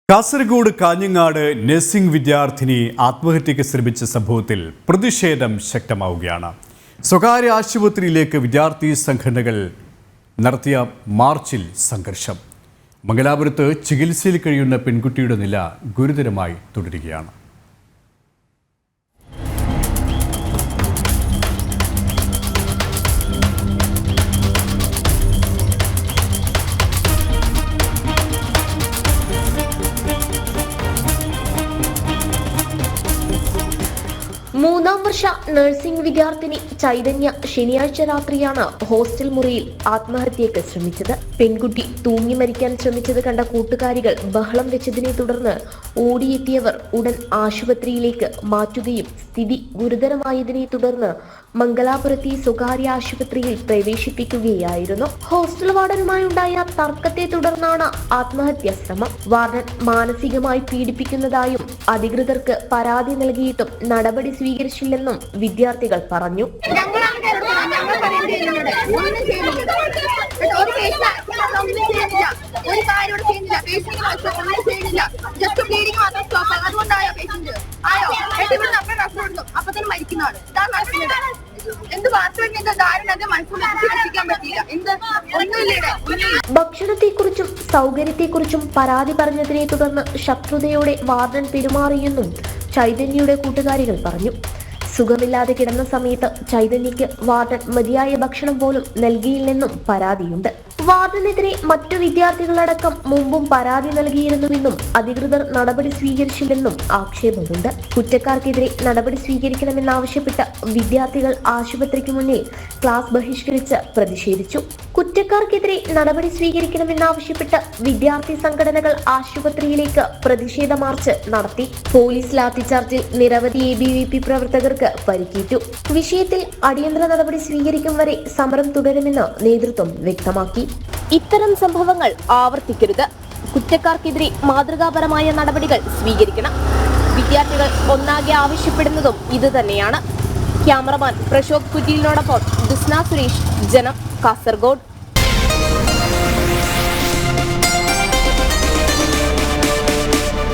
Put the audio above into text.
Kasaragod Kanhangad nursing വിദ്യാർത്ഥിനി ആത്മഹത്യയ്ക്ക് ശ്രമിച്ച സംഭവത്തിൽ പ്രതിഷേധം ശക്തമാവുകയാണ്. സ്വകാര്യ ആശുപത്രിയിലേക്ക് വിദ്യാർത്ഥി സംഘടനകൾ നടത്തിയ മാർച്ചിൽ സംഘർഷം. മംഗലാപുരത്ത് ചികിത്സയിൽ കഴിയുന്ന പെൺകുട്ടിയുടെ നില ഗുരുതരമായി തുടരുകയാണ്. മൂന്നാം വർഷ നഴ്സിംഗ് വിദ്യാർത്ഥിനി ചൈതന്യ ശനിയാഴ്ച രാത്രിയാണ് ഹോസ്റ്റൽ മുറിയിൽ ആത്മഹത്യയ്ക്ക് ശ്രമിച്ചത്. പെൺകുട്ടി തൂങ്ങി മരിക്കാൻ ശ്രമിച്ചത് കണ്ട കൂട്ടുകാരികൾ ബഹളം വെച്ചതിനെ തുടർന്ന് ഓടിയെത്തിയവർ ഉടൻ ആശുപത്രിയിലേക്ക് മാറ്റുകയും സ്ഥിതി ഗുരുതരമായതിനെ തുടർന്ന് മംഗലാപുരത്തെ സ്വകാര്യ ആശുപത്രിയിൽ പ്രവേശിപ്പിക്കുകയായിരുന്നു. ഹോസ്റ്റൽ വാർഡനുമായുണ്ടായ തർക്കത്തെ തുടർന്നാണ് ആത്മഹത്യാ ശ്രമം. വാർഡൻ മാനസികമായി പീഡിപ്പിക്കുന്നതായും അധികൃതർക്ക് പരാതി നൽകിയിട്ടും നടപടി സ്വീകരിച്ചില്ലെന്നും വിദ്യാർത്ഥികൾ പറഞ്ഞു. ഭക്ഷണത്തെക്കുറിച്ചും സൗകര്യത്തെക്കുറിച്ചും പരാതി പറഞ്ഞതിനെ തുടർന്ന് ശത്രുതയോടെ വാർഡൻ പെരുമാറിയെന്നും ചൈതന്യയുടെ കൂട്ടുകാരികൾ പറഞ്ഞു. സുഖമില്ലാതെ കിടന്ന സമയത്ത് ചൈതന്യയ്ക്ക് വാർഡൻ മതിയായ ഭക്ഷണം പോലും നൽകിയില്ലെന്നും പരാതിയുണ്ട്. വാർഡനെതിരെ മറ്റു വിദ്യാർത്ഥികളടക്കം മുമ്പും പരാതി നൽകിയിരുന്നുവെന്നും അധികൃതർ നടപടി സ്വീകരിച്ചില്ലെന്നും ആക്ഷേപമുണ്ട്. കുറ്റക്കാർക്കെതിരെ നടപടി സ്വീകരിക്കണമെന്നാവശ്യപ്പെട്ട വിദ്യാർത്ഥികൾ ആശുപത്രിക്ക് മുന്നിൽ ക്ലാസ് ബഹിഷ്കരിച്ച് പ്രതിഷേധിച്ചു. കുറ്റക്കാർക്കെതിരെ നടപടി സ്വീകരിക്കണമെന്നാവശ്യപ്പെട്ട് വിദ്യാർത്ഥി സംഘടനകൾ ആശുപത്രിയിലേക്ക് പ്രതിഷേധ മാർച്ച് നടത്തി. പോലീസ് ലാത്തിച്ചാർജിൽ നിരവധി ABVP പ്രവർത്തകർക്ക് പരിക്കേറ്റു. വിഷയത്തിൽ അടിയന്തര നടപടി സ്വീകരിക്കും വരെ സമരം തുടരുമെന്ന് നേതൃത്വം വ്യക്തമാക്കി. ഇത്തരം സംഭവങ്ങൾ ആവർത്തിക്കരുത്. കുറ്റക്കാർക്കെതിരെ മാതൃകാപരമായ നടപടികൾ സ്വീകരിക്കണം. വിദ്യാർത്ഥികൾ ഒന്നാകെ ആവശ്യപ്പെടുന്നതും ഇത് തന്നെയാണ്. ക്യാമറമാൻ പ്രശോഭ് കുറ്റിലിനോടൊപ്പം ദുസ്ന സുരേഷ്, ജനം, കാസർഗോഡ്.